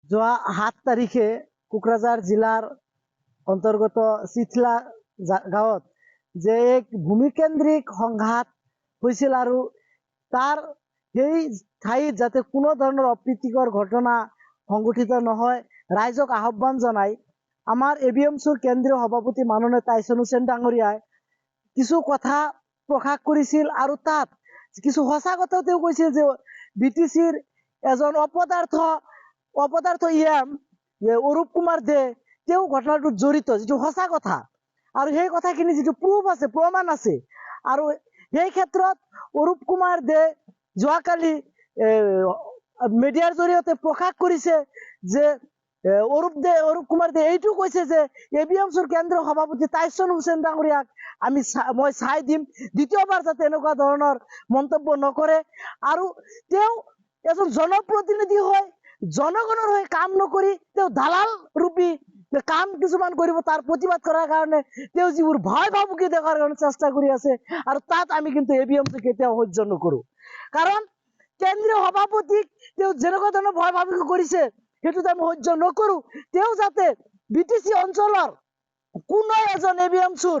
যোৱা 7 তাৰিখে কোকৰাঝাৰ জিলাৰ অন্তৰ্গত চিথলা গাঁৱত যে এক ভূমিকেন্দ্ৰিক সংঘাত হৈছিল আৰু তাৰ সেই ঠাইত যাতে কোনো ধৰণৰ অপ্ৰীতিকৰ ঘটনা সংঘটিত নহয় ৰাইজক আহ্বান জনাই আমাৰ এবিএমচিৰ কেন্দ্ৰীয় সভাপতি মাননীয় টাইচন হুছেইন ডাঙৰীয়াই কিছু কথা প্ৰকাশ কৰিছিল আৰু তাত কিছু সঁচা কথাও তেওঁ কৈছিল যে বিটিচিৰ এজন অপদাৰ্থ যে অৰূপ কুমাৰ দে তেওঁ ঘটনাটোত জড়িত যিটো সঁচা কথা আৰু সেই কথাখিনি যিটো প্ৰুফ আছে প্ৰমাণ আছে আৰু সেই ক্ষেত্ৰত অৰূপ কুমাৰ দে যোৱাকালি মিডিয়াৰ জৰিয়তে প্ৰকাশ কৰিছে যে অৰূপ কুমাৰ দে এইটো কৈছে যে এবিএমচিৰ কেন্দ্ৰীয় সভাপতি টাইচন হুছেইন ডাঙৰীয়াক মই চাই দিম দ্বিতীয়বাৰ যাতে এনেকুৱা ধৰণৰ মন্তব্য নকৰে আৰু তেওঁ এজন জনপ্ৰতিনিধি হয় জনগণৰ হৈ কাম নকৰি তেওঁ দালাল ৰূপী কাম কিছুমান কৰিব তাৰ প্ৰতিবাদ কৰাৰ কাৰণে তেওঁ যিবোৰ ভয় ভাবুকি দেখাৰ কাৰণে চেষ্টা কৰি আছে আৰু তাত আমি কিন্তু এবিএমচি কেতিয়াও সহ্য নকৰো কাৰণ কেন্দ্ৰীয় সভাপতিক তেওঁ যেনেকুৱা ধৰণৰ ভয় ভাবুকি কৰিছে সেইটোত আমি সহ্য নকৰো তেওঁ যাতে বিটিচি অঞ্চলৰ কোনো এজন এবিএমচিৰ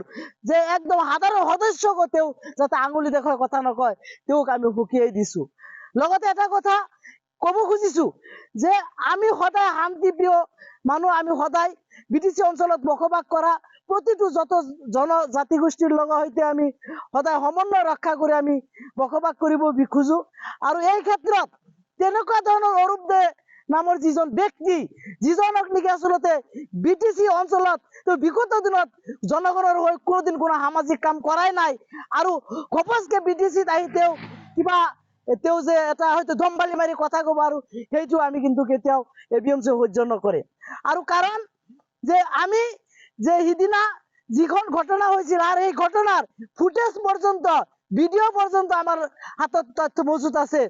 যে একদম সাধাৰণ সদস্যক তেওঁ যাতে আঙুলি দেখুৱাই কথা নকয় তেওঁক আমি হুকিয়াই দিছো লগতে এটা কথা কব খুজিছো যে আমি সদায় শান্তিপ্ৰিয় মানুহ আমি সদায় বিটিচি অঞ্চলত বসবাস কৰা প্ৰতিটো যত জনজাতি গোষ্ঠীৰ সৈতে আমি সদায় সমন্বয় ৰক্ষা কৰি আমি বসবাস কৰিব বিখোজো আৰু এই ক্ষেত্ৰত তেনেকুৱা ধৰণৰ অৰূপ দে নামৰ যিজন ব্যক্তি যিজনক নেকি আচলতে বিটিচি অঞ্চলত বিগত দিনত জনগণৰ হৈ কোনোদিন কোনো সামাজিক কাম কৰাই নাই আৰু ঘপচকে বিটিচিত আহি তেওঁ কিবা তেওঁ যে এটা হয়তো দম্বালি মাৰি কথা কব আৰু সেইটো আমি কিন্তু কেতিয়াও এবিএমচি সহ্য নকৰে আৰু কাৰণ যে আমি যে সিদিনা যিখন ঘটনা হৈছিল আৰু এই ঘটনাৰ ফুটেজ পৰ্যন্ত ভিডিঅ' পৰ্যন্ত আমাৰ হাতত তথ্য মজুত আছে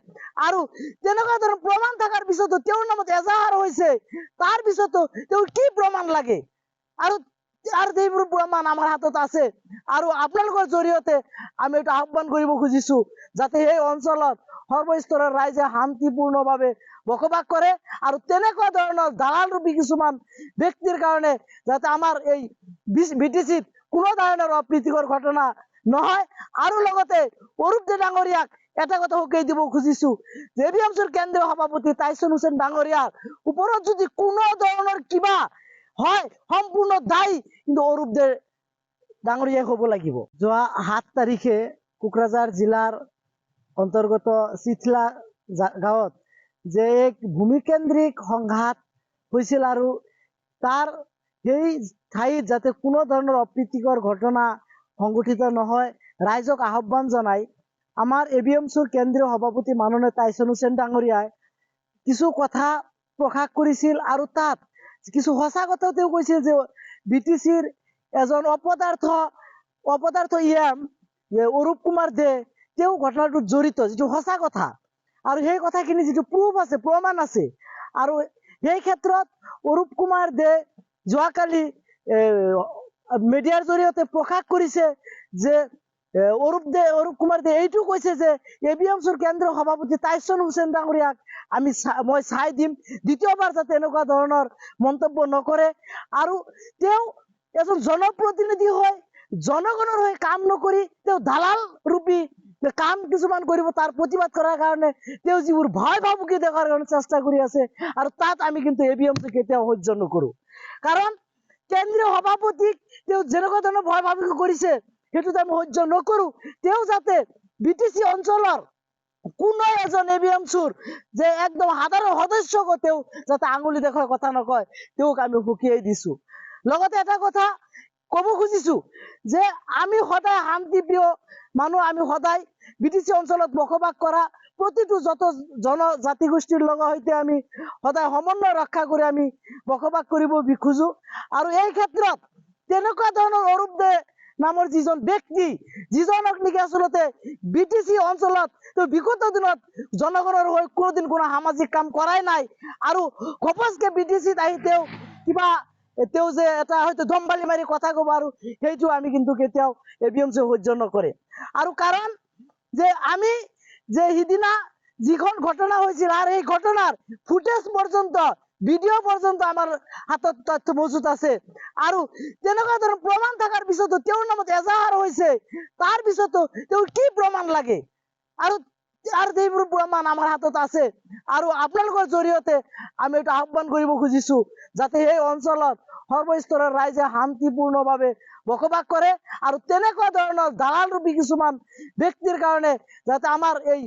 আৰু তেনেকুৱা ধৰণৰ প্ৰমাণ থকাৰ পিছতো তেওঁৰ নামত এজাহাৰ হৈছে তাৰ পিছতো তেওঁৰ কি প্ৰমাণ লাগে আৰু সেইবোৰ প্ৰমাণ আমাৰ হাতত আছে আৰু আপোনালোকৰ জৰিয়তে আমি এটা আহ্বান কৰিব খুজিছো যাতে এই অঞ্চলত সৰ্বস্তৰৰ ৰাইজে শান্তিপূৰ্ণভাৱে বসবাস কৰে আৰু তেনেকুৱা ধৰণৰ দালাল ৰূপী কিছুমান ব্যক্তিৰ কাৰণে যাতে আমাৰ এই বিটিচিত কোনো ধৰণৰ অপ্ৰীতিকৰ ঘটনা নহয় আৰু লগতে অৰূপ দে ডাঙৰীয়াক এটা কথা উকিয়াই দিব খুজিছো যে এবিএমচিৰ কেন্দ্ৰীয় সভাপতি টাইচন হুছেইন ডাঙৰীয়াৰ ওপৰত যদি কোনো ধৰণৰ কিবা হয় সম্পূৰ্ণ দায়ী কিন্তু অৰূপ দে ডাঙৰীয়াই হ'ব লাগিব যোৱা 7 তাৰিখে কোকৰাঝাৰ জিলাৰ অন্তৰ্গত চিথলা গাঁৱত যে এক ভূমিকেন্দ্ৰিক সংঘাত হৈছিল আৰু তাৰ সেই ঠাইত যাতে কোনো ধৰণৰ অপ্ৰীতিকৰ ঘটনা সংঘটিত নহয় ৰাইজক আহ্বান জনাই আমাৰ এবিএমচিৰ কেন্দ্ৰীয় সভাপতি মাননীয় টাইচন হুছেইন ডাঙৰীয়াই কিছু কথা প্ৰকাশ কৰিছিল আৰু তাত কিছু সঁচা কথাও তেওঁ কৈছিল যে বিটিচিৰ এজন অপদাৰ্থ যে অৰূপ কুমাৰ দে তেওঁ ঘটনাটোত জড়িত যিটো সঁচা কথা আৰু সেই কথাখিনি যিটো প্ৰুফ আছে প্ৰমাণ আছে আৰু সেই ক্ষেত্ৰত অৰূপ কুমাৰ দে যোৱাকালি মিডিয়াৰ জৰিয়তে প্ৰকাশ কৰিছে যে অৰূপ কুমাৰ দে এইটো কৈছে যে এবিএমচিৰ কেন্দ্ৰীয় সভাপতি টাইচন হুছেইন ডাঙৰীয়াক মই চাই দিম দ্বিতীয়বাৰ যাতে এনেকুৱা ধৰণৰ মন্তব্য নকৰে আৰু তেওঁ এজন জনপ্ৰতিনিধি হয় জনগণৰ হৈ কাম নকৰি তেওঁ দালাল ৰূপী কাম কিছুমান কৰিব তাৰ প্ৰতিবাদ কৰাৰ কাৰণে তেওঁ যিবোৰ ভয় ভাবুকি দেখাৰ কাৰণে চেষ্টা কৰি আছে আৰু তাত আমি কিন্তু এবিএমচি কেতিয়াও সহ্য নকৰো কাৰণ কেন্দ্ৰীয় সভাপতিক তেওঁ যেনেকুৱা ধৰণৰ ভয় ভাবুকি কৰিছে সেইটোত আমি সহ্য নকৰো তেওঁ যাতে বিটিচি অঞ্চলৰ কোনো এজন এবিএমচিৰ যে একদম সাধাৰণ সদস্যক তেওঁ যাতে আঙুলি দেখুৱাই কথা নকয় তেওঁক আমি হুকিয়াই দিছো লগতে এটা কথা কব খুজিছো যে আমি সদায় শান্তিপ্ৰিয় মানুহ আমি সদায় বিটিচি অঞ্চলত বসবাস কৰা প্ৰতিটো জনজাতি গোষ্ঠীৰ সৈতে আমি সদায় সমন্বয় ৰক্ষা কৰি আমি বসবাস কৰিব বিখোজো আৰু এই ক্ষেত্ৰত তেনেকুৱা ধৰণৰ অৰূপ দে নামৰ যিজন ব্যক্তি যিজনক নেকি আচলতে বিটিচি অঞ্চলত বিগত দিনত জনগণৰ হৈ কোনোদিন কোনো সামাজিক কাম কৰাই নাই আৰু ঘপচকে বিটিচিত আহি তেওঁ কিবা তেওঁ যে এটা হয়তো দম্বালি মাৰি কথা কব আৰু সেইটো আমি কিন্তু কেতিয়াও এবিএমচি সহ্য নকৰে আৰু কাৰণ যে আমি যে সিদিনা যিখন ঘটনা হৈছিল আৰু এই ঘটনাৰ ফুটেজ পৰ্যন্ত ভিডিঅ' পৰ্যন্ত আমাৰ হাতত তথ্য মজুত আছে আৰু তেনেকুৱা ধৰণৰ প্ৰমাণ থকাৰ পিছতো তেওঁৰ নামত এজাহাৰ হৈছে তাৰ পিছতো তেওঁৰ কি প্ৰমাণ লাগে আৰু আৰু সেইবোৰ প্ৰমাণ আমাৰ হাতত আছে আৰু আপোনালোকৰ জৰিয়তে আমি এটা আহ্বান কৰিব খুজিছো যাতে এই অঞ্চলত সৰ্বস্তৰৰ ৰাইজে শান্তিপূৰ্ণভাৱে বসবাস কৰে আৰু তেনেকুৱা ধৰণৰ দালাল ৰূপী কিছুমান ব্যক্তিৰ কাৰণে যাতে আমাৰ এই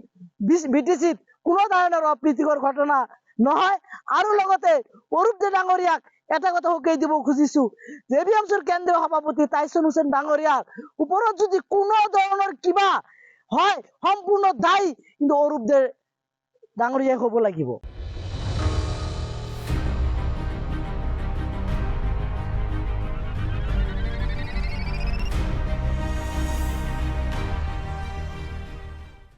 বিটিচিত কোনো ধৰণৰ অপ্ৰীতিকৰ ঘটনা নহয় আৰু লগতে অৰূপ দে ডাঙৰীয়াক এটা কথা উকেই দিব খুজিছো জেবিএমচিৰ কেন্দ্ৰীয় সভাপতি টাইছন হুছেইন ডাঙৰীয়াৰ ওপৰত যদি কোনো ধৰণৰ কিবা হয় সম্পূৰ্ণ দায়ী কিন্তু অৰূপ দে ডাঙৰীয়াই হ'ব লাগিব।